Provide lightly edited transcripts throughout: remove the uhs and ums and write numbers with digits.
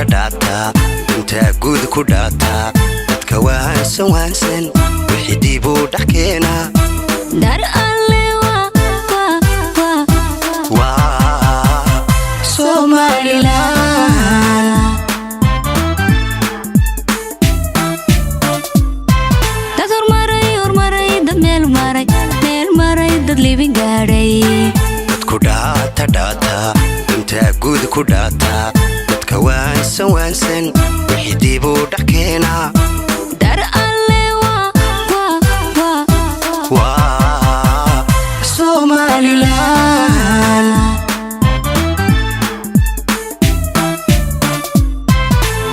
داتا انت قود كوداتا تتكوان سوانسن وحدي بود حكينا دار اللي وا Somaliland dad hormaray dad meel maray dad living gaaray dad ku dhaata dhaata inta guud ku dhaata dadka waansan wixii buu dhakeena dar alle wa Somaliland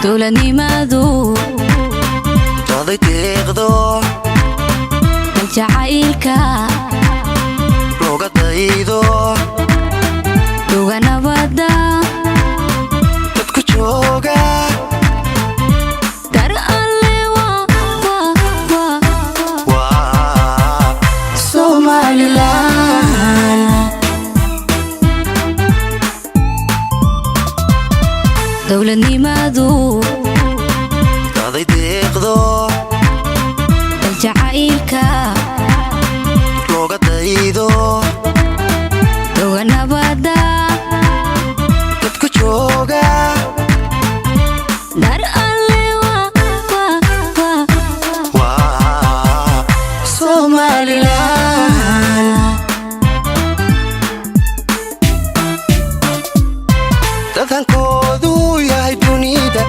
dowladnimadu daday deeqdo jacaylka looga daydo duga nabada dadku jooga dar alle wa Somaliland dowladnimadu daday deeqdo jacaylka looga daydo duga nabada dadku jooga dar alle wa Somaliland dadkoodu yahay dunida